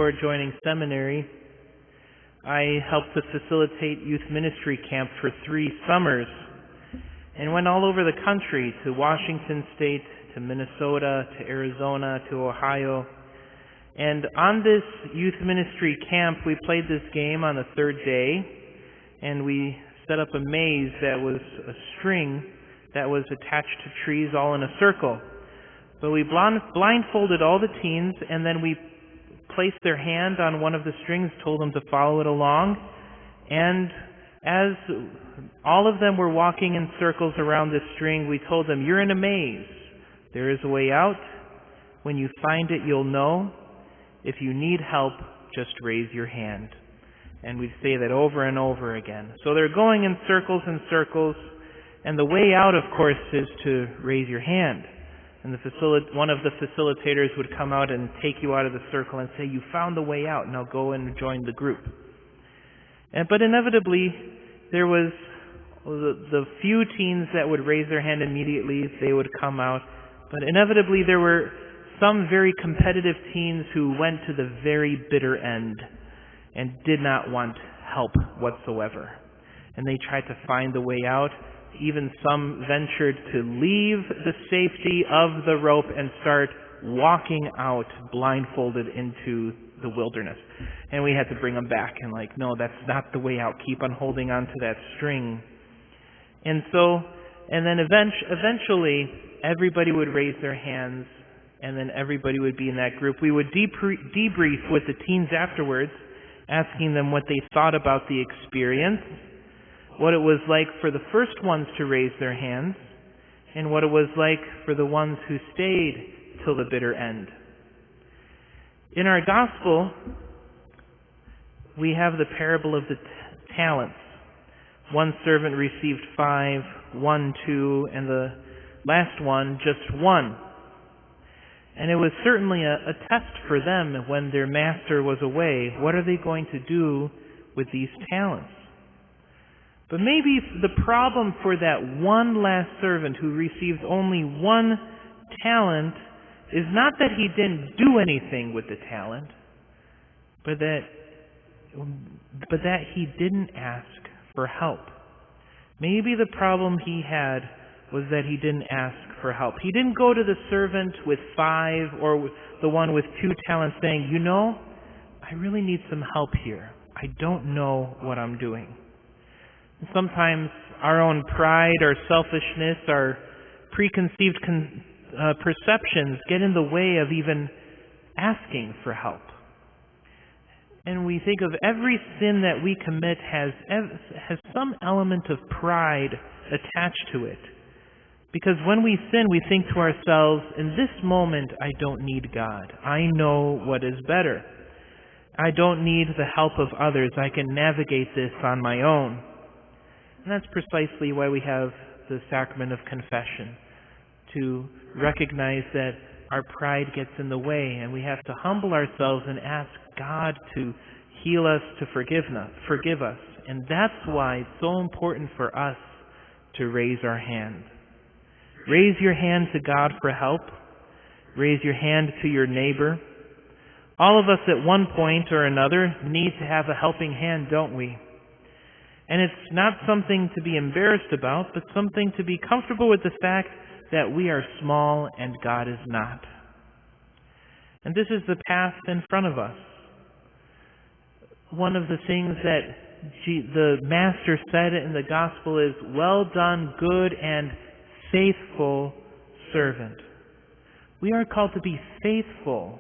before joining seminary, I helped to facilitate youth ministry camp for 3 summers and went all over the country, to Washington State, to Minnesota, to Arizona, to Ohio. And on this youth ministry camp, we played this game on the 3rd day, and we set up a maze that was a string that was attached to trees all in a circle. But we blindfolded all the teens, and then we placed their hand on one of the strings, told them to follow it along. And as all of them were walking in circles around this string, we told them, "You're in a maze. There is a way out. When you find it, you'll know. If you need help, just raise your hand." And we'd say that over and over again. So they're going in circles and circles, and the way out, of course, is to raise your hand. And one of the facilitators would come out and take you out of the circle and say, "You found the way out, now go and join the group." But inevitably, there was the few teens that would raise their hand immediately, they would come out. But inevitably, there were some very competitive teens who went to the very bitter end and did not want help whatsoever. And they tried to find the way out. Even some ventured to leave the safety of the rope and start walking out blindfolded into the wilderness. And we had to bring them back and "No, that's not the way out. Keep on holding on to that string." And then eventually everybody would raise their hands, and then everybody would be in that group. We would debrief with the teens afterwards, asking them what they thought about the experience, what it was like for the first ones to raise their hands, and what it was like for the ones who stayed till the bitter end. In our gospel, we have the parable of the talents. One servant received 5, 1 2, and the last one just 1. And it was certainly a test for them when their master was away. What are they going to do with these talents? But maybe the problem for that one last servant who received only 1 talent is not that he didn't do anything with the talent, but that he didn't ask for help. Maybe the problem he had was that he didn't ask for help. He didn't go to the servant with 5 or the one with 2 talents saying, I really need some help here. I don't know what I'm doing. Sometimes our own pride, our selfishness, our preconceived perceptions get in the way of even asking for help. And we think of every sin that we commit has some element of pride attached to it. Because when we sin, we think to ourselves, in this moment, I don't need God. I know what is better. I don't need the help of others. I can navigate this on my own. And that's precisely why we have the sacrament of confession, to recognize that our pride gets in the way, and we have to humble ourselves and ask God to heal us, to forgive us. And that's why it's so important for us to raise our hand. Raise your hand to God for help. Raise your hand to your neighbor. All of us at one point or another need to have a helping hand, don't we? And it's not something to be embarrassed about, but something to be comfortable with the fact that we are small and God is not. And this is the path in front of us. One of the things that the Master said in the Gospel is, "Well done, good and faithful servant." We are called to be faithful,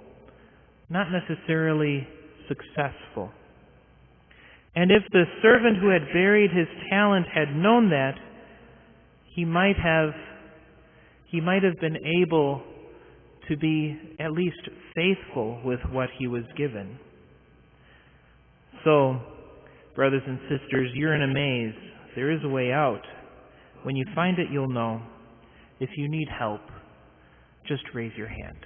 not necessarily successful. And if the servant who had buried his talent had known that, he might have been able to be at least faithful with what he was given. So, brothers and sisters, you're in a maze. There is a way out. When you find it, you'll know. If you need help, just raise your hand.